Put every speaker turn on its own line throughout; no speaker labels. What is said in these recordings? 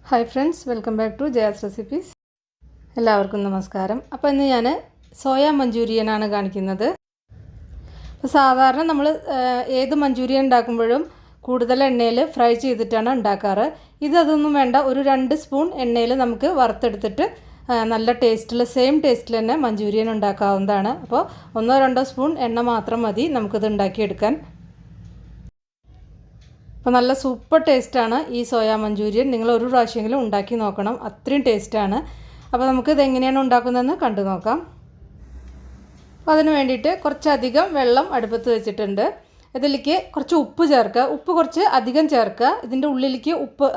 Hi friends, welcome back to Jaya's recipes. എല്ലാവർക്കും നമസ്കാരം. അപ്പോൾ ഇന്ന് ഞാൻ സോയ മഞ്ചൂരിയൻ ആണ് കാണിക്കുന്നത്. അപ്പോൾ സാധാരണ നമ്മൾ ഏത് മഞ്ചൂരിയൻ ഉണ്ടാക്കുമ്പോഴും കൂടുതൽ എണ്ണയിൽ ഫ്രൈ ചെയ്തിട്ടാണ് ഉണ്ടാക്കാറ്. ഇതൊന്നും വേണ്ട, ഒരു 2 സ്പൂൺ എണ്ണയിൽ നമുക്ക് വറുത്തെടുത്തിട്ട് നല്ല ടേസ്റ്റിൽ സെയിം ടേസ്റ്റിൽ തന്നെ മഞ്ചൂരിയൻ ഉണ്ടാക്കാവുന്നതാണ്. അപ്പോൾ 1-2 സ്പൂൺ എണ്ണ മാത്രം മതി നമുക്കിത് ഉണ്ടാക്കിയെടുക്കാൻ. അപ്പോൾ നല്ല സൂപ്പർ ടേസ്റ്റാണ് ഈ സോയ മഞ്ചൂരിയൻ. നിങ്ങൾ ഒരു പ്രാവശ്യമെങ്കിലും ഉണ്ടാക്കി നോക്കണം, അത്രയും ടേസ്റ്റാണ്. അപ്പോൾ നമുക്ക് ഇതെങ്ങനെയാണ് ഉണ്ടാക്കുന്നതെന്ന് കണ്ടു നോക്കാം. അപ്പോൾ അതിന് വേണ്ടിയിട്ട് കുറച്ചധികം വെള്ളം അടുപ്പത്ത് വെച്ചിട്ടുണ്ട്. ഇതിലേക്ക് കുറച്ച് ഉപ്പ് ചേർക്കുക. ഉപ്പ് കുറച്ച് അധികം ചേർക്കുക. ഇതിൻ്റെ ഉള്ളിലേക്ക് ഉപ്പ്,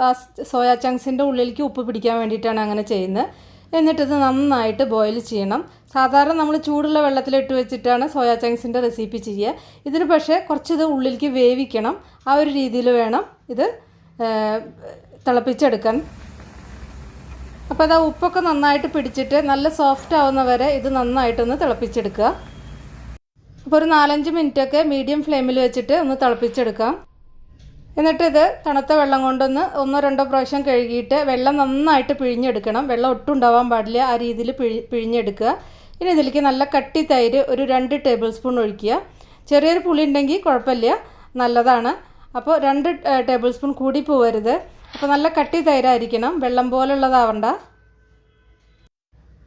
സോയ ചങ്ക്സിൻ്റെ ഉള്ളിലേക്ക് ഉപ്പ് പിടിക്കാൻ വേണ്ടിയിട്ടാണ് അങ്ങനെ ചെയ്യുന്നത്. എന്നിട്ടിത് നന്നായിട്ട് ബോയിൽ ചെയ്യണം. സാധാരണ നമ്മൾ ചൂടുള്ള വെള്ളത്തിലിട്ട് വെച്ചിട്ടാണ് സോയ ചങ്ക്സിൻ്റെ റെസിപ്പി ചെയ്യുക. ഇതിന് പക്ഷേ കുറച്ചിത് ഉള്ളിലേക്ക് വേവിക്കണം. ആ ഒരു രീതിയിൽ വേണം ഇത് തിളപ്പിച്ചെടുക്കാൻ. അപ്പോൾ അത് ഉപ്പൊക്കെ നന്നായിട്ട് പിടിച്ചിട്ട് നല്ല സോഫ്റ്റ് ആവുന്ന വരെ ഇത് നന്നായിട്ടൊന്ന് തിളപ്പിച്ചെടുക്കുക. അപ്പോൾ ഒരു 4-5 മിനിറ്റൊക്കെ മീഡിയം ഫ്ലെയിമിൽ വെച്ചിട്ട് ഒന്ന് തിളപ്പിച്ചെടുക്കാം. എന്നിട്ട് ഇത് തണുത്ത വെള്ളം കൊണ്ടൊന്ന് 1-2 പ്രാവശ്യം കഴുകിയിട്ട് വെള്ളം നന്നായിട്ട് പിഴിഞ്ഞെടുക്കണം. വെള്ളം ഒട്ടും ഉണ്ടാവാൻ പാടില്ല, ആ രീതിയിൽ പിഴിഞ്ഞെടുക്കുക. ഇനി ഇതിലേക്ക് നല്ല കട്ടി തൈര് ഒരു 2 ടേബിൾ സ്പൂൺ ഒഴിക്കുക. ചെറിയൊരു പുളി ഉണ്ടെങ്കിൽ കുഴപ്പമില്ല, നല്ലതാണ്. അപ്പോൾ 2 ടേബിൾ സ്പൂൺ കൂടി പോകരുത്. അപ്പോൾ നല്ല കട്ടി തൈരായിരിക്കണം, വെള്ളം പോലുള്ളതാവണ്ട.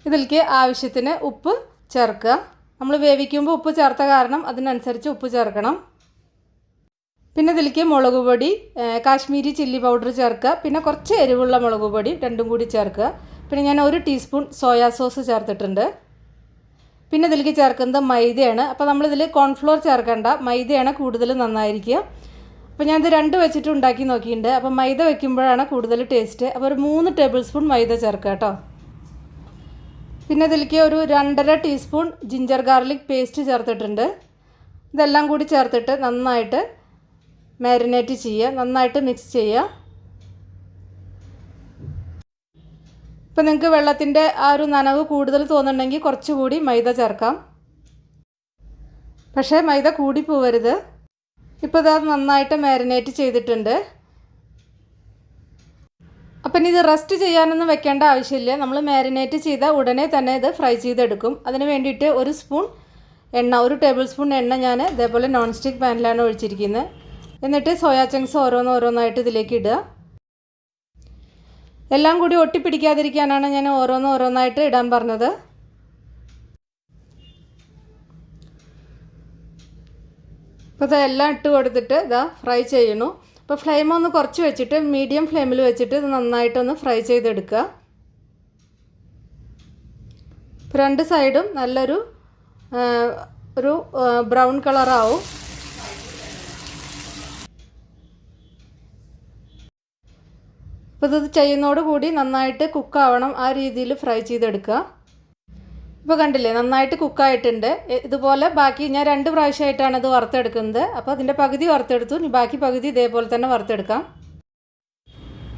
ഇതിലേക്ക് ആവശ്യത്തിന് ഉപ്പ് ചേർക്കുക. നമ്മൾ വേവിക്കുമ്പോൾ ഉപ്പ് ചേർത്ത കാരണം അതിനനുസരിച്ച് ഉപ്പ് ചേർക്കണം. പിന്നെ ഇതിലേക്ക് മുളക് പൊടി, കാശ്മീരി ചില്ലി പൗഡർ ചേർക്കുക. പിന്നെ കുറച്ച് എരിവുള്ള മുളക് പൊടി 2 കൂടി ചേർക്കുക. പിന്നെ ഞാൻ 1 ടീസ്പൂൺ സോയാ സോസ് ചേർത്തിട്ടുണ്ട്. പിന്നെ ഇതിലേക്ക് ചേർക്കുന്നത് മൈദയാണ്. അപ്പോൾ നമ്മളിതിൽ കോൺഫ്ലോർ ചേർക്കേണ്ട, മൈദയാണ് കൂടുതൽ നന്നായിരിക്കുക. അപ്പോൾ ഞാനിത് 2 വെച്ചിട്ട് ഉണ്ടാക്കി നോക്കിയിട്ടുണ്ട്. അപ്പോൾ മൈദ വയ്ക്കുമ്പോഴാണ് കൂടുതൽ ടേസ്റ്റ്. അപ്പോൾ ഒരു 3 ടേബിൾ സ്പൂൺ മൈദ ചേർക്കുക കേട്ടോ. പിന്നെ ഇതിലേക്ക് ഒരു 2.5 ടീസ്പൂൺ ജിഞ്ചർ ഗാർലിക് പേസ്റ്റ് ചേർത്തിട്ടുണ്ട്. ഇതെല്ലാം കൂടി ചേർത്തിട്ട് നന്നായിട്ട് മാരിനേറ്റ് ചെയ്യുക, നന്നായിട്ട് മിക്സ് ചെയ്യുക. ഇപ്പോൾ നിങ്ങൾക്ക് വെള്ളത്തിൻ്റെ ആ ഒരു നനവ് കൂടുതൽ തോന്നുന്നുണ്ടെങ്കിൽ കുറച്ചുകൂടി മൈദ ചേർക്കാം. പക്ഷേ മൈദ കൂടി പോവരുത്. ഇപ്പോൾ ഇത് നന്നായിട്ട് മാരിനേറ്റ് ചെയ്തിട്ടുണ്ട്. അപ്പം ഇത് റെസ്റ്റ് ചെയ്യാനൊന്നും വെക്കേണ്ട ആവശ്യമില്ല. നമ്മൾ മാരിനേറ്റ് ചെയ്ത ഉടനെ തന്നെ ഇത് ഫ്രൈ ചെയ്തെടുക്കും. അതിന് വേണ്ടിയിട്ട് 1 സ്പൂൺ എണ്ണ, 1 ടേബിൾ സ്പൂൺ എണ്ണ ഞാൻ ഇതേപോലെ നോൺ സ്റ്റിക്ക് പാനിലാണ് ഒഴിച്ചിരിക്കുന്നത്. എന്നിട്ട് സോയാ ചങ്ക്സ് ഓരോന്നായിട്ട് ഇതിലേക്ക് ഇടുക. എല്ലാം കൂടി ഒട്ടിപ്പിടിക്കാതിരിക്കാനാണ് ഞാൻ ഓരോന്നായിട്ട് ഇടാൻ പറഞ്ഞത്. അപ്പോൾ ഇതെല്ലാം ഇട്ട് കൊടുത്തിട്ട് ഇതാ ഫ്രൈ ചെയ്യണു. അപ്പോൾ ഫ്ലെയിം ഒന്ന് കുറച്ച് വെച്ചിട്ട് മീഡിയം ഫ്ലെയിമിൽ വെച്ചിട്ട് ഇത് നന്നായിട്ടൊന്ന് ഫ്രൈ ചെയ്തെടുക്കുക. ഇപ്പോൾ 2 സൈഡും നല്ലൊരു ബ്രൗൺ കളറാവും. അപ്പോൾ ഇത് ചെയ്യുന്നതോടുകൂടി നന്നായിട്ട് കുക്കാവണം, ആ രീതിയിൽ ഫ്രൈ ചെയ്തെടുക്കുക. ഇപ്പോൾ കണ്ടില്ലേ, നന്നായിട്ട് കുക്കായിട്ടുണ്ട്. ഇതുപോലെ ബാക്കി ഞാൻ 2 പ്രാവശ്യമായിട്ടാണ് ഇത് വറുത്തെടുക്കുന്നത്. അപ്പോൾ അതിൻ്റെ പകുതി വറുത്തെടുത്തു, ഇനി ബാക്കി പകുതി ഇതേപോലെ തന്നെ വറുത്തെടുക്കാം.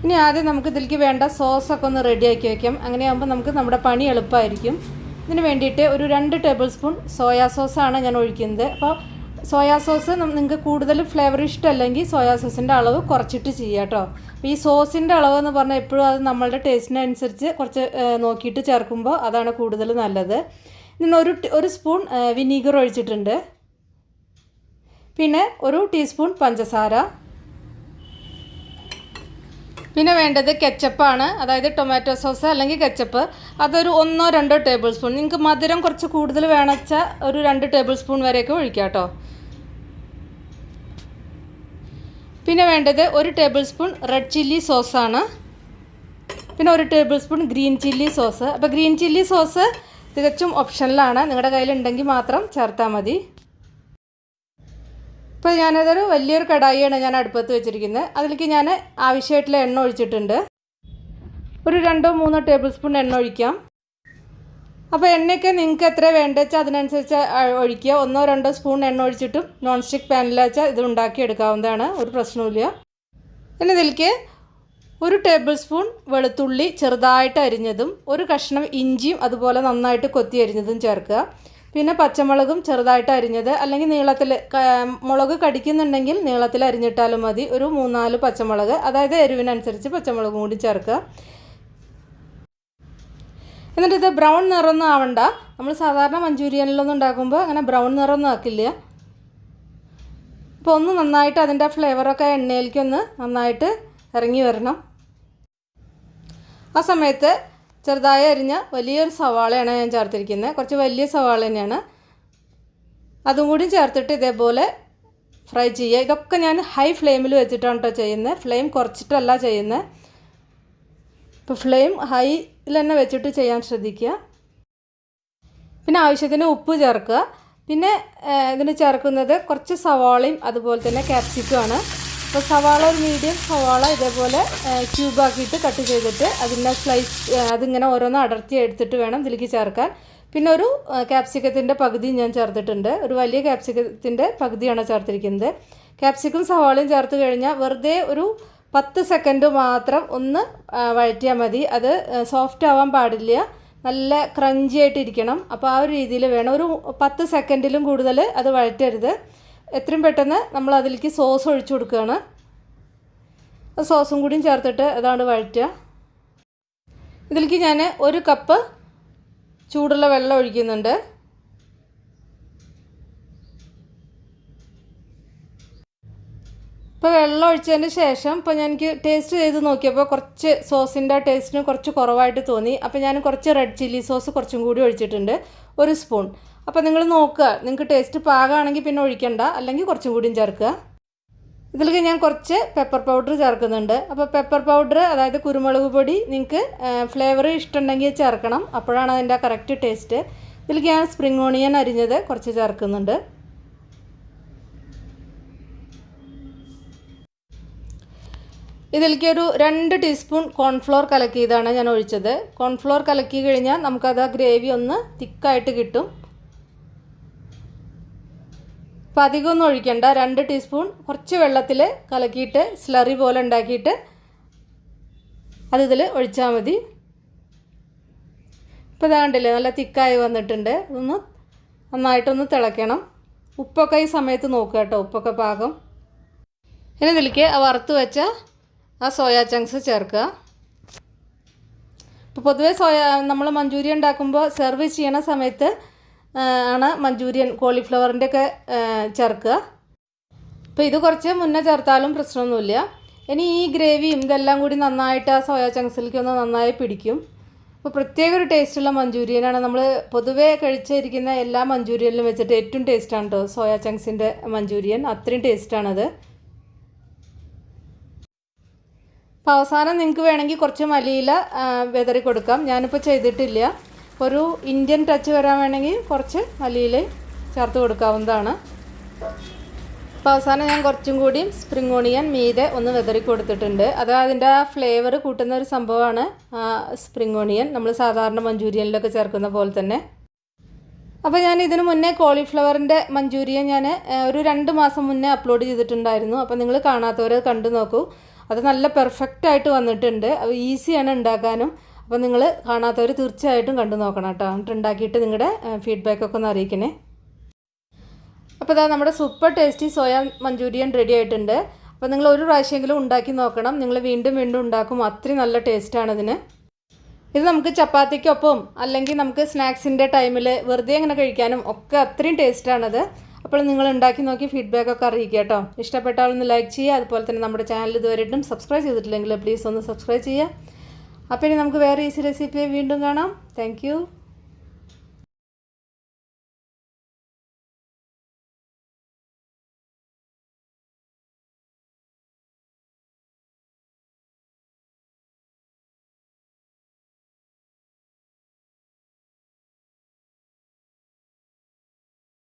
ഇനി ആദ്യം നമുക്ക് ഇതിലേക്ക് വേണ്ട സോസൊക്കെ ഒന്ന് റെഡിയാക്കി വയ്ക്കാം. അങ്ങനെയാകുമ്പോൾ നമുക്ക് നമ്മുടെ പണി എളുപ്പമായിരിക്കും. ഇതിന് വേണ്ടിയിട്ട് ഒരു 2 ടേബിൾ സ്പൂൺ സോയാ സോസാണ് ഞാൻ ഒഴിക്കുന്നത്. അപ്പോൾ സോയാ സോസ് നിങ്ങൾക്ക് കൂടുതൽ ഫ്ലേവർ ഇഷ്ടമല്ലെങ്കിൽ സോയാ സോസിൻ്റെ അളവ് കുറച്ചിട്ട് ചെയ്യുക കേട്ടോ. അപ്പോൾ ഈ സോസിൻ്റെ അളവ് എന്ന് പറഞ്ഞാൽ എപ്പോഴും അത് നമ്മളുടെ ടേസ്റ്റിനനുസരിച്ച് കുറച്ച് നോക്കിയിട്ട് ചേർക്കുമ്പോൾ അതാണ് കൂടുതൽ നല്ലത്. ഇന്ന് ഒരു സ്പൂൺ വിനീഗർ ഒഴിച്ചിട്ടുണ്ട്. പിന്നെ 1 ടീസ്പൂൺ പഞ്ചസാര. പിന്നെ വേണ്ടത് കെച്ചപ്പാണ്, അതായത് ടൊമാറ്റോ സോസ് അല്ലെങ്കിൽ കെച്ചപ്പ്. അതൊരു 1-2 ടേബിൾ സ്പൂൺ. നിങ്ങൾക്ക് മധുരം കുറച്ച് കൂടുതൽ വേണമെച്ചാൽ ഒരു 2 ടേബിൾ സ്പൂൺ വരെയൊക്കെ ഒഴിക്കാം കേട്ടോ. പിന്നെ വേണ്ടത് 1 ടേബിൾ സ്പൂൺ റെഡ് ചില്ലി സോസാണ്. പിന്നെ 1 table spoon green chilli sauce. അപ്പോൾ ഗ്രീൻ ചില്ലി സോസ് തികച്ചും ഓപ്ഷനിലാണ്, നിങ്ങളുടെ കയ്യിലുണ്ടെങ്കിൽ മാത്രം ചേർത്താൽ മതി. ഇപ്പോൾ ഞാനതൊരു വലിയൊരു കടായിയാണ് ഞാൻ അടുപ്പത്ത് വെച്ചിരിക്കുന്നത്. അതിലേക്ക് ഞാൻ ആവശ്യമായിട്ടുള്ള എണ്ണ ഒഴിച്ചിട്ടുണ്ട്. ഒരു 2-3 ടേബിൾ സ്പൂൺ എണ്ണ ഒഴിക്കാം. അപ്പോൾ എണ്ണയൊക്കെ നിങ്ങൾക്ക് എത്ര വേണ്ടത് വെച്ചാൽ അതിനനുസരിച്ച് ഒഴിക്കുക. 1-2 സ്പൂൺ എണ്ണ ഒഴിച്ചിട്ടും നോൺ സ്റ്റിക്ക് പാനിൽ വെച്ചാൽ ഇത് ഉണ്ടാക്കിയെടുക്കാവുന്നതാണ്, ഒരു പ്രശ്നവുമില്ല. പിന്നെ ഇതിലേക്ക് 1 ടേബിൾ സ്പൂൺ വെളുത്തുള്ളി ചെറുതായിട്ട് അരിഞ്ഞതും 1 കഷ്ണം ഇഞ്ചിയും അതുപോലെ നന്നായിട്ട് കൊത്തി അരിഞ്ഞതും ചേർക്കുക. പിന്നെ പച്ചമുളകും ചെറുതായിട്ട് അരിഞ്ഞത്, അല്ലെങ്കിൽ നീളത്തിൽ മുളക് കടിക്കുന്നുണ്ടെങ്കിൽ നീളത്തിൽ അരിഞ്ഞിട്ടാലും മതി. ഒരു 3-4 പച്ചമുളക്, അതായത് എരിവിനനുസരിച്ച് പച്ചമുളകും കൂടി ചേർക്കുക. എന്നിട്ട് ഇത് ബ്രൗൺ നിറമൊന്നും ആവണ്ട. നമ്മൾ സാധാരണ മഞ്ചൂരിയനിലൊന്നും ഉണ്ടാക്കുമ്പോൾ അങ്ങനെ ബ്രൗൺ നിറമൊന്നും ആക്കില്ല. അപ്പോൾ ഒന്ന് നന്നായിട്ട് അതിൻ്റെ ഫ്ലേവറൊക്കെ എണ്ണയിലേക്കൊന്ന് നന്നായിട്ട് ഇറങ്ങി വരണം. ആ സമയത്ത് ചെറുതായി അരിഞ്ഞ വലിയൊരു സവാളയാണ് ഞാൻ ചേർത്തിരിക്കുന്നത്. കുറച്ച് വലിയ സവാള തന്നെയാണ്. അതും കൂടി ചേർത്തിട്ട് ഇതേപോലെ ഫ്രൈ ചെയ്യുക. ഇതൊക്കെ ഞാൻ ഹൈ ഫ്ലെയിമിൽ വെച്ചിട്ടാണ് കേട്ടോ ചെയ്യുന്നത്, ഫ്ലെയിം കുറച്ചിട്ടല്ല ചെയ്യുന്നത്. ഇപ്പോൾ ഫ്ലെയിം ഹൈയിൽ തന്നെ വെച്ചിട്ട് ചെയ്യാൻ ശ്രദ്ധിക്കുക. പിന്നെ ആവശ്യത്തിന് ഉപ്പ് ചേർക്കുക. പിന്നെ ഇതിന് ചേർക്കുന്നത് കുറച്ച് സവാളയും അതുപോലെ തന്നെ ക്യാപ്സിക്കമാണ്. അപ്പോൾ സവാള ഒരു മീഡിയം സവാള ഇതേപോലെ ക്യൂബാക്കിയിട്ട് കട്ട് ചെയ്തിട്ട് അതിങ്ങനെ ഓരോന്ന് അടർത്തി എടുത്തിട്ട് വേണം ഇതിലേക്ക് ചേർക്കാൻ. പിന്നെ ഒരു ക്യാപ്സിക്കത്തിൻ്റെ പകുതി ഞാൻ ചേർത്തിട്ടുണ്ട്. ഒരു വലിയ ക്യാപ്സിക്കത്തിൻ്റെ പകുതിയാണ് ചേർത്തിരിക്കുന്നത്. ക്യാപ്സിക്കം സവാളയും ചേർത്ത് കഴിഞ്ഞാൽ വെറുതെ ഒരു 10 സെക്കൻഡ് മാത്രം ഒന്ന് വഴറ്റിയാൽ മതി. അത് സോഫ്റ്റ് ആവാൻ പാടില്ല, നല്ല ക്രഞ്ചി ആയിട്ടിരിക്കണം. അപ്പോൾ ആ ഒരു രീതിയിൽ വേണം. ഒരു 10 സെക്കൻഡിലും കൂടുതൽ അത് വഴറ്റരുത്. എത്രയും പെട്ടെന്ന് നമ്മൾ അതിലേക്ക് സോസ് ഒഴിച്ചു കൊടുക്കുകയാണ്. സോസും കൂടിയും ചേർത്തിട്ട് അതാണ് വഴറ്റുക. ഇതിലേക്ക് ഞാൻ 1 കപ്പ് ചൂടുള്ള വെള്ളം ഒഴിക്കുന്നുണ്ട്. ഇപ്പോൾ വെള്ളം ഒഴിച്ചതിന് ശേഷം ഇപ്പോൾ എനിക്ക് ടേസ്റ്റ് ചെയ്ത് നോക്കിയപ്പോൾ കുറച്ച് സോസിൻ്റെ ടേസ്റ്റിന് കുറച്ച് കുറവായിട്ട് തോന്നി. അപ്പോൾ ഞാൻ കുറച്ച് റെഡ് ചില്ലി സോസ് കുറച്ചും കൂടി ഒഴിച്ചിട്ടുണ്ട്, 1 സ്പൂൺ. അപ്പോൾ നിങ്ങൾ നോക്കുക, നിങ്ങൾക്ക് ടേസ്റ്റ് പാകമാണെങ്കിൽ പിന്നെ ഒഴിക്കണ്ട, അല്ലെങ്കിൽ കുറച്ചും കൂടിയും ചേർക്കുക. ഇതിലേക്ക് ഞാൻ കുറച്ച് പെപ്പർ പൗഡർ ചേർക്കുന്നുണ്ട്. അപ്പോൾ പെപ്പർ പൗഡർ, അതായത് കുരുമുളക് പൊടി, നിങ്ങൾക്ക് ഫ്ലേവർ ഇഷ്ടമുണ്ടെങ്കിൽ ചേർക്കണം, അപ്പോഴാണ് അതിൻ്റെ കറക്റ്റ് ടേസ്റ്റ്. ഇതിലേക്ക് ഞാൻ സ്പ്രിംഗ് ഓണിയൻ അരിഞ്ഞത് കുറച്ച് ചേർക്കുന്നുണ്ട്. ഇതിലേക്ക് ഒരു 2 ടീസ്പൂൺ കോൺഫ്ലോർ കലക്കിയതാണ് ഞാൻ ഒഴിച്ചത്. കോൺഫ്ലോർ കലക്കി കഴിഞ്ഞാൽ നമുക്കത് ആ ഗ്രേവി ഒന്ന് തിക്കായിട്ട് കിട്ടും. അപ്പോൾ അധികമൊന്നും ഒഴിക്കണ്ട. 2 ടീസ്പൂൺ കുറച്ച് വെള്ളത്തിൽ കലക്കിയിട്ട് സ്ലറി പോലെ ഉണ്ടാക്കിയിട്ട് അതിൽ ഒഴിച്ചാൽ മതി. ഇപ്പോൾ ഇതാ കണ്ടില്ലേ, നല്ല തിക്കായി വന്നിട്ടുണ്ട്. ഇതൊന്ന് നന്നായിട്ടൊന്ന് തിളയ്ക്കണം. ഉപ്പൊക്കെ ഈ സമയത്ത് നോക്കുക കേട്ടോ, ഉപ്പൊക്കെ പാകം. ഇനി ഇതിലേക്ക് വറുത്ത് വെച്ച ആ സോയാ ചങ്ക്സ് ചേർക്കുക. ഇപ്പോൾ പൊതുവേ നമ്മൾ മഞ്ചൂരിയൻ ഉണ്ടാക്കുമ്പോൾ സെർവ് ചെയ്യണ സമയത്ത് ആണ് മഞ്ചൂരിയൻ കോളിഫ്ലവറിൻ്റെ ഒക്കെ ചേർക്കുക. അപ്പോൾ ഇത് കുറച്ച് മുന്നേ ചേർത്താലും പ്രശ്നമൊന്നുമില്ല. ഇനി ഈ ഗ്രേവിയും ഇതെല്ലാം കൂടി നന്നായിട്ട് ആ സോയാ ചങ്ക്സിലേക്ക് ഒന്ന് നന്നായി പിടിക്കും. അപ്പോൾ പ്രത്യേക ഒരു ടേസ്റ്റുള്ള മഞ്ചൂരിയനാണ്. നമ്മൾ പൊതുവേ കഴിച്ചിരിക്കുന്ന എല്ലാ മഞ്ചൂരിയനിലും വെച്ചിട്ട് ഏറ്റവും ടേസ്റ്റാണ് കേട്ടോ സോയാ ചങ്ക്സിൻ്റെ മഞ്ചൂരിയൻ. അത്രയും ടേസ്റ്റാണത്. അപ്പോൾ അവസാനം നിങ്ങൾക്ക് വേണമെങ്കിൽ കുറച്ച് മല്ലിയില വിതറി കൊടുക്കാം. ഞാനിപ്പോൾ ചെയ്തിട്ടില്ല. ഒരു ഇന്ത്യൻ ടച്ച് വരാൻ വേണമെങ്കിൽ കുറച്ച് മല്ലിയില ചേർത്ത് കൊടുക്കാവുന്നതാണ്. അപ്പോൾ അവസാനം ഞാൻ കുറച്ചും കൂടി സ്പ്രിംഗ് ഓണിയൻ മീതെ ഒന്ന് വിതറി കൊടുത്തിട്ടുണ്ട്. അത് അതിൻ്റെ ആ ഫ്ലേവർ കൂട്ടുന്ന ഒരു സംഭവമാണ് സ്പ്രിംഗ് ഓണിയൻ, നമ്മൾ സാധാരണ മഞ്ചൂരിയനിലൊക്കെ ചേർക്കുന്ന പോലെ തന്നെ. അപ്പോൾ ഞാൻ ഇതിന് മുന്നേ കോളിഫ്ലവറിൻ്റെ മഞ്ചൂരിയൻ ഞാൻ ഒരു 2 മാസം മുന്നേ അപ്ലോഡ് ചെയ്തിട്ടുണ്ടായിരുന്നു. അപ്പോൾ നിങ്ങൾ കാണാത്തവരെ കണ്ടു നോക്കൂ. അത് നല്ല പെർഫെക്റ്റായിട്ട് വന്നിട്ടുണ്ട്. അത് ഈസിയാണ് ഉണ്ടാക്കാനും. അപ്പോൾ നിങ്ങൾ കാണാത്തവർ തീർച്ചയായിട്ടും കണ്ടു നോക്കണം കേട്ടോ. എന്നിട്ട് ഉണ്ടാക്കിയിട്ട് നിങ്ങളുടെ ഫീഡ്ബാക്കൊക്കെ ഒന്ന് അറിയിക്കണേ. അപ്പോൾ ഇതാ നമ്മുടെ super tasty soya manchurian ready ആയിട്ടുണ്ട്. അപ്പോൾ നിങ്ങൾ ഒരു പ്രാവശ്യമെങ്കിലും ഉണ്ടാക്കി നോക്കണം. നിങ്ങൾ വീണ്ടും വീണ്ടും ഉണ്ടാക്കും, അത്രയും നല്ല ടേസ്റ്റാണ് ഇതിന്. ഇത് നമുക്ക് ചപ്പാത്തിക്കൊപ്പം അല്ലെങ്കിൽ നമുക്ക് സ്നാക്സിൻ്റെ ടൈമിൽ വെറുതെ അങ്ങനെ കഴിക്കാനും ഒക്കെ അത്രയും ടേസ്റ്റാണത്. അപ്പോൾ നിങ്ങൾ ഉണ്ടാക്കി നോക്കി ഫീഡ്ബാക്കൊക്കെ അറിയിക്കുക കേട്ടോ. ഇഷ്ടപ്പെട്ടാൽ ഒന്ന് ലൈക്ക് ചെയ്യുക. അതുപോലെ തന്നെ നമ്മുടെ ചാനൽ ഇതുവരെയായിട്ടും സബ്സ്ക്രൈബ് ചെയ്തിട്ടില്ലെങ്കിൽ പ്ലീസ് ഒന്ന് സബ്സ്ക്രൈബ് ചെയ്യുക. അപ്പോൾ ഇനി നമുക്ക് വേറെ ഈസി റെസിപ്പിയെ വീണ്ടും കാണാം. താങ്ക്